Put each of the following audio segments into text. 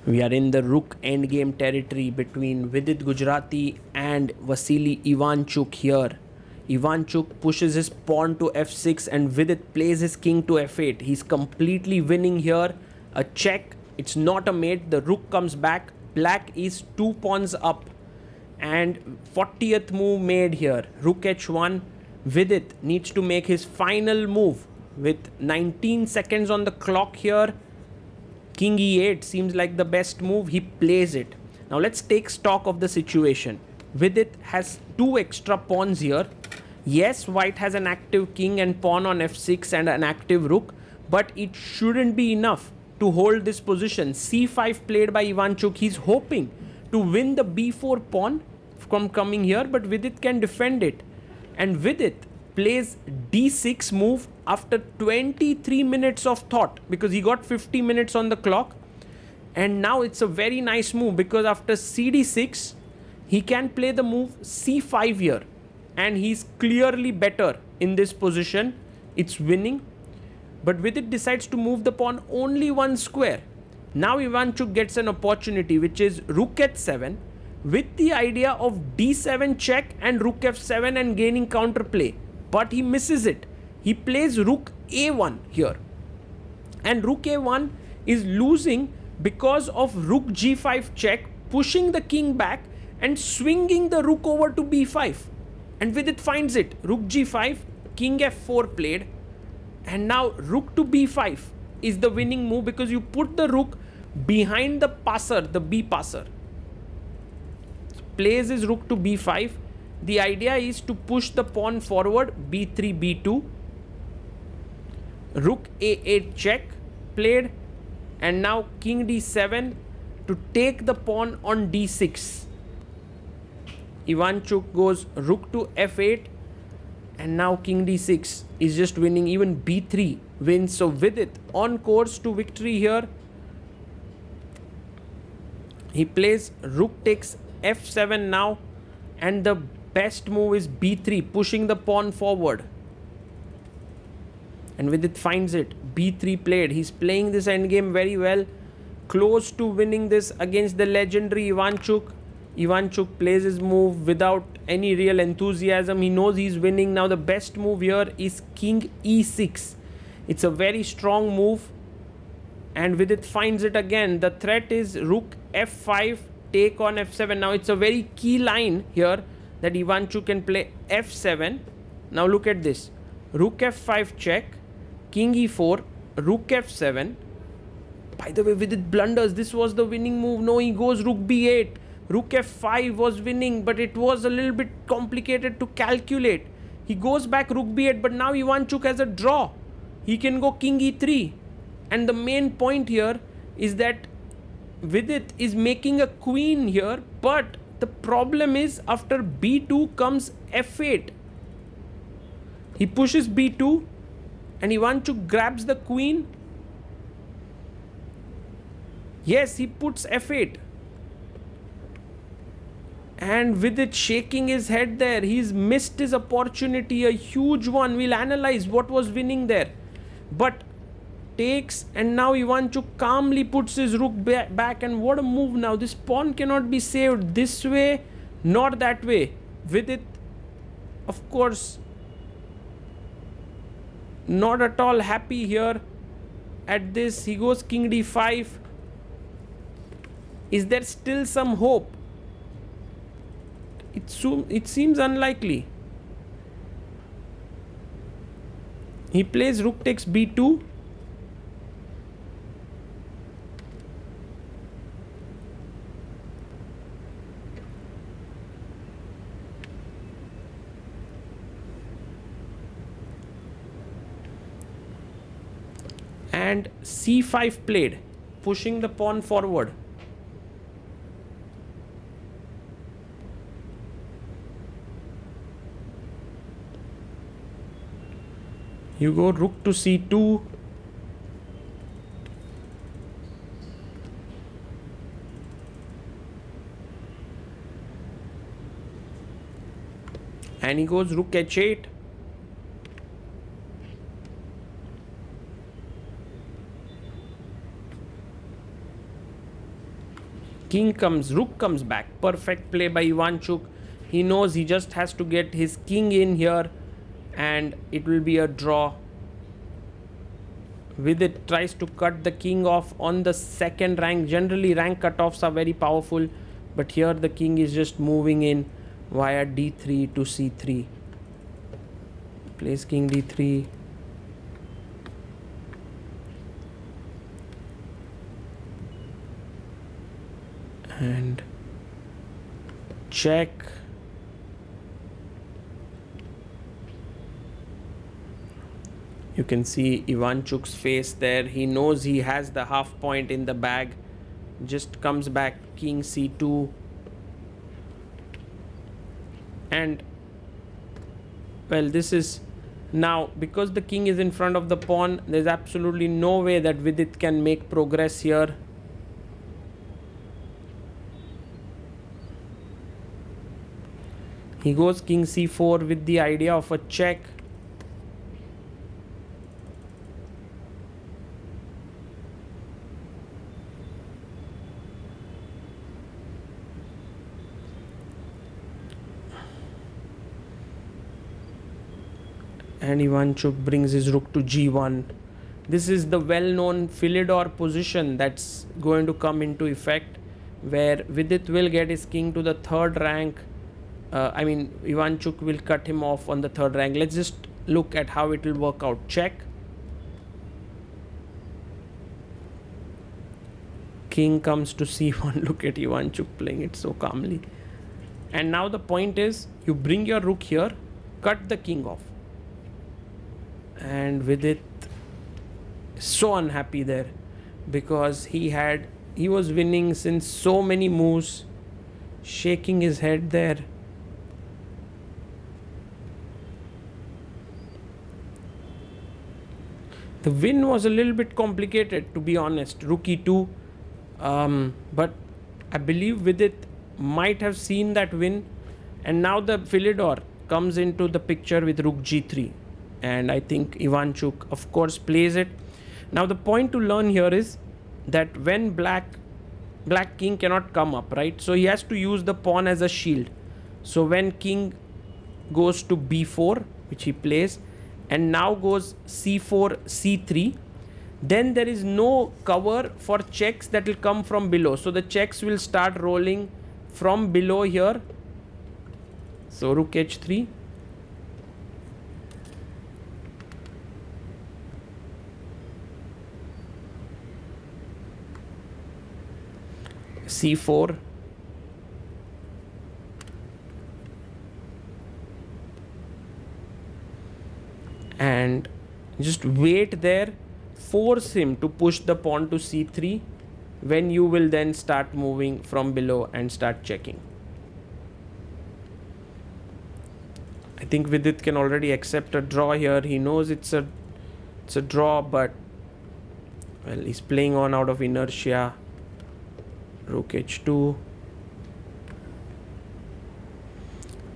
We are in the rook endgame territory between Vidit Gujrathi and Vasily Ivanchuk here. Ivanchuk pushes his pawn to f6 and Vidit plays his king to f8. He's completely winning here. A check. It's not a mate. The rook comes back. Black is 2 pawns up. And 40th move made here. Rook h1. Vidit needs to make his final move with 19 seconds on the clock here. King e8 seems like the best move. He plays it. Now let's take stock of the situation. Vidit has 2 extra pawns here. Yes, white has an active king and pawn on f6 and an active rook, but it shouldn't be enough to hold this position. c5 played by Ivanchuk. He's hoping to win the b4 pawn from coming here, but Vidit can defend it. And Vidit plays d6 move after 23 minutes of thought, because he got 50 minutes on the clock. And now it's a very nice move, because after cd6 he can play the move c5 here, and he's clearly better in this position. It's winning, but Vidit decides to move the pawn only 1 square. Now Ivanchuk gets an opportunity, which is rook h7 with the idea of d7 check and rook f7 and gaining counterplay, but he misses it. He plays rook a1 here, and rook a1 is losing because of rook g5 check, pushing the king back and swinging the rook over to b5. And Vidit finds it. Rook g5, king f4 played, and now rook to b5 is the winning move, because you put the rook behind the passer, the b passer. Plays his rook to b5. The idea is to push the pawn forward, b3, b2. Rook a8 check played, and now king d7 to take the pawn on d6. Ivanchuk goes rook to f8, and now king d6 is just winning. Even b3 wins. So Vidit on course to victory here. He plays rook takes f7 now, and the best move is b3, pushing the pawn forward. And Vidit finds it. b3 played. He's playing this endgame very well. Close to winning this against the legendary Ivanchuk. Ivanchuk plays his move without any real enthusiasm. He knows he's winning. Now the best move here is king e6. It's a very strong move, and Vidit finds it again. The threat is rook f5, take on f7. Now it's a very key line here that Ivanchuk can play f7. Now look at this. Rook f5 check, king e4, rook f7. By the way, Vidit blunders. This was the winning move. No, he goes rook b8. Rook f5 was winning, but it was a little bit complicated to calculate. He goes back rook b8, but now Ivanchuk has a draw. He can go king e3. And the main point here is that Vidit is making a queen here, but the problem is after b2 comes f8. He pushes b2 and Ivanchuk grabs the queen. Yes, he puts f8. And Vidit shaking his head there. He's missed his opportunity, a huge one. We'll analyze what was winning there. But takes, and now Ivanchuk calmly puts his rook back, and what a move now. This pawn cannot be saved this way, nor that way. Vidit, of course, not at all happy here at this. He goes king d5. Is there still some hope? It seems unlikely. He plays rook takes b2. And c5 played, pushing the pawn forward. You go rook to c2. And he goes rook h8. Rook comes back. Perfect play by Ivanchuk. He knows he just has to get his king in here and it will be a draw. Vidit tries to cut the king off on the second rank. Generally, rank cutoffs are very powerful, but here the king is just moving in via d3 to c3. Plays king d3. And check. You can see Ivanchuk's face there. He knows he has the half point in the bag. Just comes back king c2. And well, this is now because the king is in front of the pawn, there's absolutely no way that Vidit can make progress here. He goes king c4 with the idea of a check. And Ivanchuk brings his rook to g1. This is the well-known Filidor position that's going to come into effect, where Vidit will get his king to the third rank. Ivanchuk will cut him off on the third rank. Let's just look at how it will work out. Check. King comes to c1. Look at Ivanchuk playing it so calmly. And now the point is, you bring your rook here, cut the king off. And Vidit is so unhappy there because he was winning since so many moves, shaking his head there. The win was a little bit complicated, to be honest. Rook e2, but I believe Vidit might have seen that win, and now the Filidor comes into the picture with rook g3, and I think Ivanchuk of course plays it. Now the point to learn here is that when black king cannot come up, right? So he has to use the pawn as a shield. So when king goes to b4, which he plays, and now goes c4, c3, then there is no cover for checks that will come from below. So the checks will start rolling from below here. So rook h3. c4. And just wait there, force him to push the pawn to c3, when you will then start moving from below and start checking. I think Vidit can already accept a draw here. He knows it's a draw, but well, he's playing on out of inertia. Rook h2.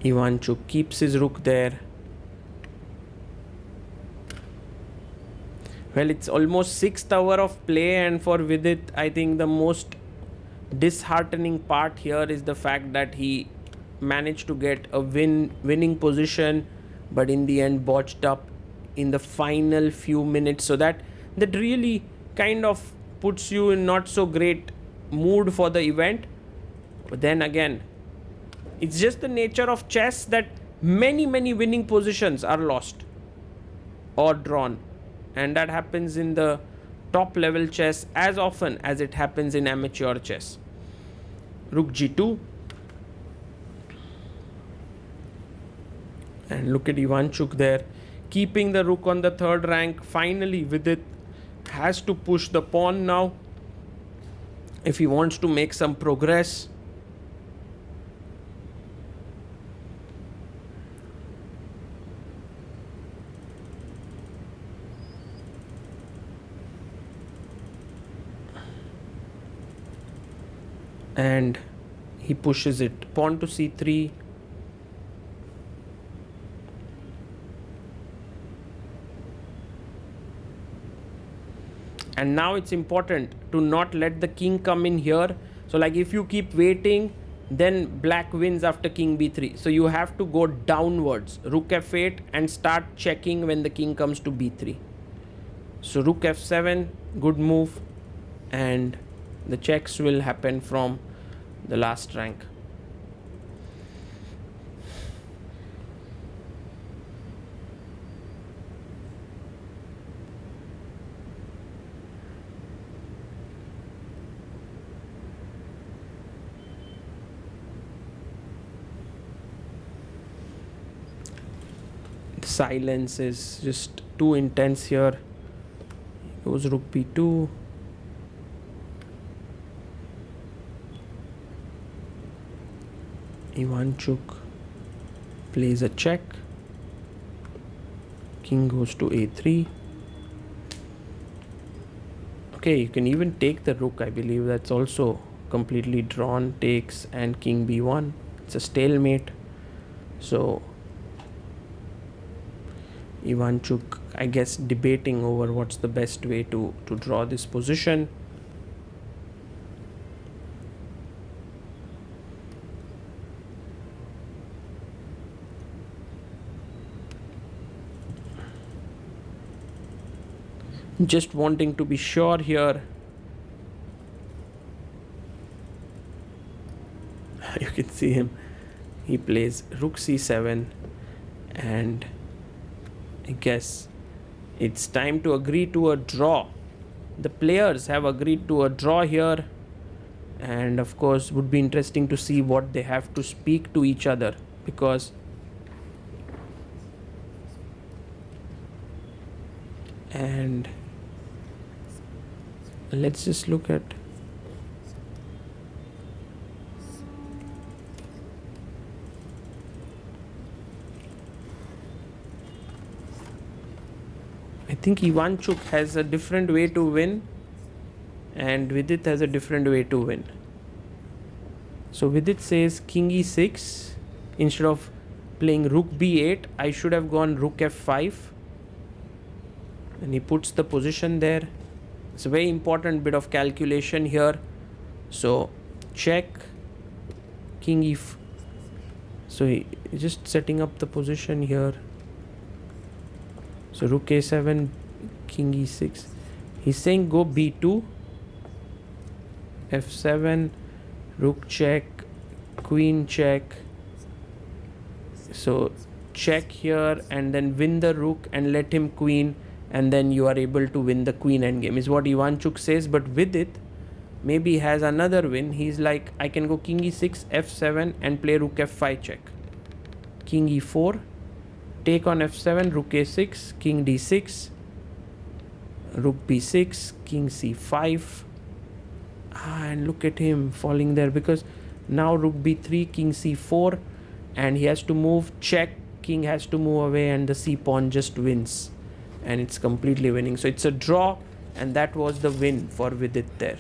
Ivanchuk keeps his rook there. Well, it's almost 6th hour of play, and for Vidit, I think the most disheartening part here is the fact that he managed to get a winning position, but in the end botched up in the final few minutes. So that really kind of puts you in not so great mood for the event. But then again, it's just the nature of chess that many winning positions are lost or drawn. And that happens in the top level chess as often as it happens in amateur chess. Rook g2. And look at Ivanchuk there, keeping the rook on the third rank. Finally, Vidit has to push the pawn now if he wants to make some progress. And he pushes it, pawn to c3. And now it's important to not let the king come in here, So like if you keep waiting, then black wins after king b3. So you have to go downwards, rook f8, and start checking when the king comes to b3. So rook f7, good move, and the checks will happen from the last rank. The silence is just too intense here. Goes rook b2. Ivanchuk plays a check. King goes to a3. Okay, you can even take the rook, I believe. That's also completely drawn. Takes and king b1. It's a stalemate. So Ivanchuk, I guess, debating over what's the best way to draw this position. Just wanting to be sure here. You can see him. He plays rook c7, and I guess it's time to agree to a draw. The players have agreed to a draw here, and of course would be interesting to see what they have to speak to each other, because and let's just look at I think Ivanchuk has a different way to win and Vidit has a different way to win. So Vidit says king e6. Instead of playing rook b8, I should have gone rook f5, and he puts the position there. It's a very important bit of calculation here. So check, king e4. So he's just setting up the position here. So rook a7, king e6. He's saying go b2, f7, rook check, queen check. So check here and then win the rook and let him queen, and then you are able to win the queen endgame, is what Ivanchuk says. But Vidit maybe has another win. He's like, I can go king e6, f7 and play rook f5 check. King e4, take on f7, rook a6, king d6, rook b6, king c5. And look at him falling there, because now rook b3, king c4, and he has to move, check, king has to move away, and the c pawn just wins, and it's completely winning. So it's a draw, and that was the win for Vidit there.